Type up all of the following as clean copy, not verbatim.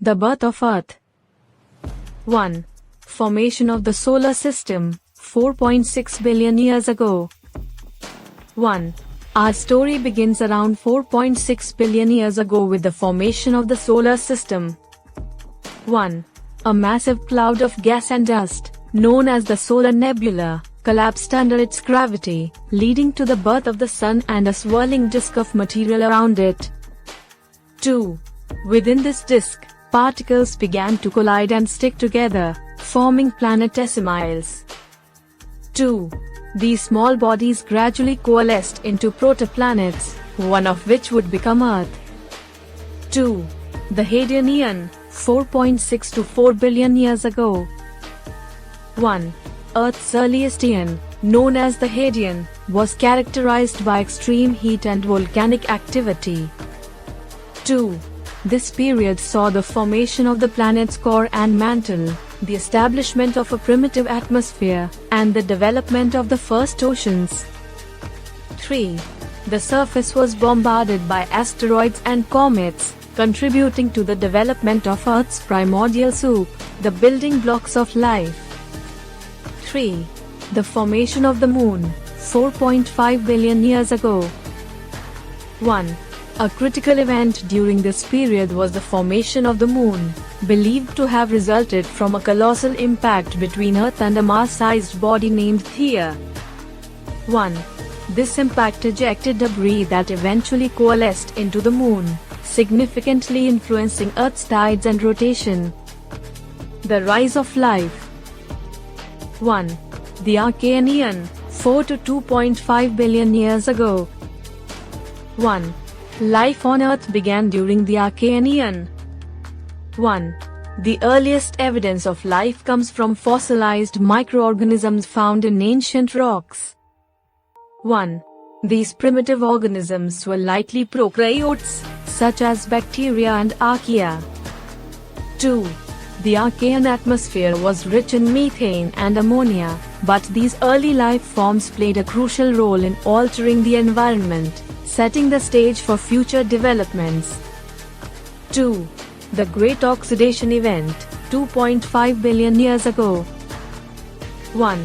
The birth of Earth. 1. Formation of the solar system, 4.6 billion years ago. 1. Our story begins around 4.6 billion years ago with the formation of the solar system. 1. A massive cloud of gas and dust, known as the solar nebula, collapsed under its gravity, leading to the birth of the sun and a swirling disk of material around it. 2. Within this disk, particles began to collide and stick together, forming planetesimals. 2. These small bodies gradually coalesced into protoplanets, one of which would become Earth. 2. The Hadean Eon, 4.6 to 4 billion years ago. 1. Earth's earliest eon, known as the Hadean, was characterized by extreme heat and volcanic activity. 2. This period saw the formation of the planet's core and mantle, the establishment of a primitive atmosphere, and the development of the first oceans. 3. The surface was bombarded by asteroids and comets, contributing to the development of Earth's primordial soup, the building blocks of life. 3. The formation of the Moon, 4.5 billion years ago. 1. A critical event during this period was the formation of the Moon, believed to have resulted from a colossal impact between Earth and a Mars-sized body named Theia. 1. This impact ejected debris that eventually coalesced into the Moon, significantly influencing Earth's tides and rotation. The rise of life. 1. The Archean Eon, 4 to 2.5 billion years ago. 1. Life on Earth began during the Archean Eon. 1. The earliest evidence of life comes from fossilized microorganisms found in ancient rocks. 1. These primitive organisms were likely prokaryotes, such as bacteria and archaea. 2. The Archean atmosphere was rich in methane and ammonia, but these early life forms played a crucial role in altering the environment, setting the stage for future developments. 2. The Great Oxidation Event, 2.5 billion years ago. 1.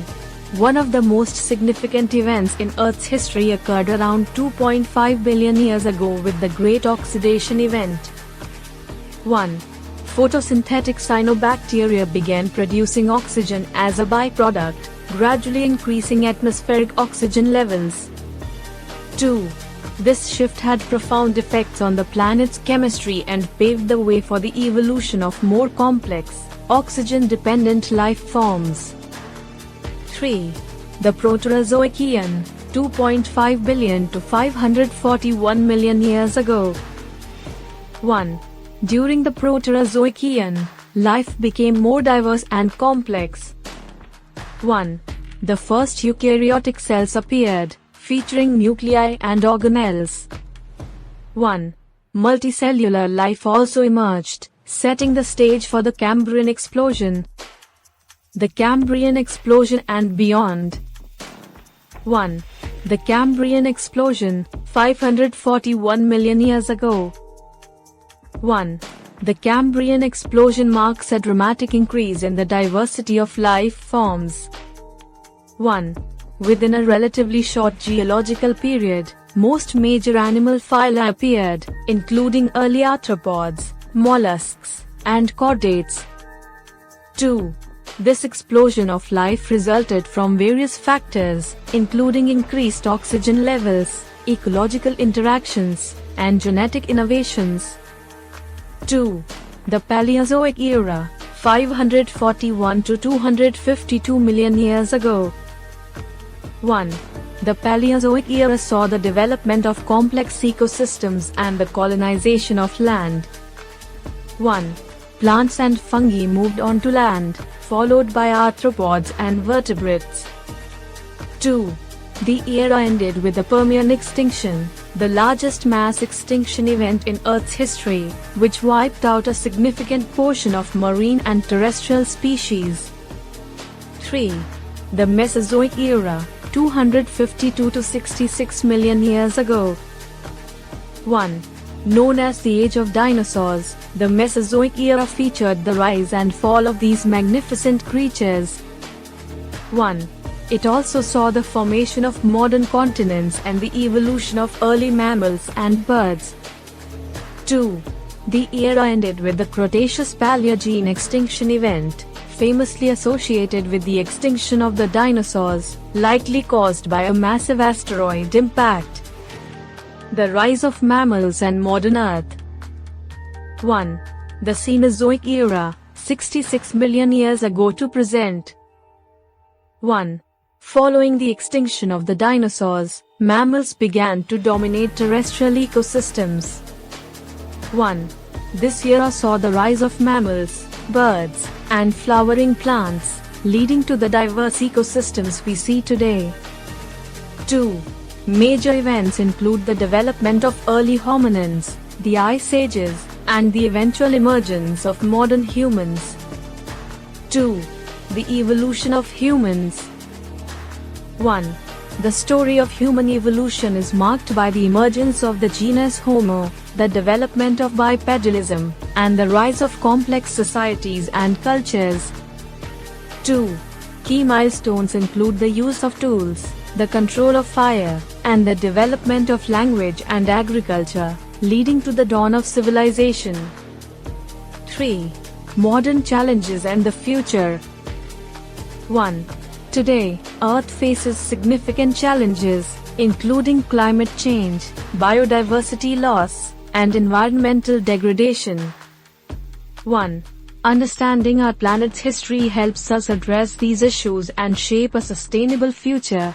One of the most significant events in Earth's history occurred around 2.5 billion years ago with the Great Oxidation Event. 1. Photosynthetic cyanobacteria began producing oxygen as a byproduct, gradually increasing atmospheric oxygen levels. 2. This shift had profound effects on the planet's chemistry and paved the way for the evolution of more complex, oxygen-dependent life forms. 3. The Proterozoic Eon, 2.5 billion to 541 million years ago. 1. During the Proterozoic Eon, life became more diverse and complex. 1. The first eukaryotic cells appeared, featuring nuclei and organelles. 1. Multicellular life also emerged, setting the stage for the Cambrian explosion. The Cambrian explosion and beyond. 1. The Cambrian explosion, 541 million years ago. 1. The Cambrian explosion marks a dramatic increase in the diversity of life forms. 1. Within a relatively short geological period, most major animal phyla appeared, including early arthropods, mollusks, and chordates. 2. This explosion of life resulted from various factors, including increased oxygen levels, ecological interactions, and genetic innovations. 2. The Paleozoic era, 541 to 252 million years ago. 1. The Paleozoic era saw the development of complex ecosystems and the colonization of land. 1. Plants and fungi moved onto land, followed by arthropods and vertebrates. 2. The era ended with the Permian extinction, the largest mass extinction event in Earth's history, which wiped out a significant portion of marine and terrestrial species. 3. The Mesozoic era, 252 to 66 million years ago. 1. Known as the Age of Dinosaurs, the Mesozoic era featured the rise and fall of these magnificent creatures. 1. It also saw the formation of modern continents and the evolution of early mammals and birds. 2. The era ended with the Cretaceous-Paleogene extinction event, famously associated with the extinction of the dinosaurs, likely caused by a massive asteroid impact. The rise of mammals and modern Earth. 1. The Cenozoic era, 66 million years ago to present. 1. Following the extinction of the dinosaurs, mammals began to dominate terrestrial ecosystems. 1. This era saw the rise of mammals, birds, and flowering plants, leading to the diverse ecosystems we see today. 2. Major events include the development of early hominins, the Ice Ages, and the eventual emergence of modern humans. 2. The evolution of humans. 1. The story of human evolution is marked by the emergence of the genus Homo, the development of bipedalism, and the rise of complex societies and cultures. 2. Key milestones include the use of tools, the control of fire, and the development of language and agriculture, leading to the dawn of civilization. 3. Modern challenges and the future. 1. Today, Earth faces significant challenges, including climate change, biodiversity loss, and environmental degradation. 1. Understanding our planet's history helps us address these issues and shape a sustainable future.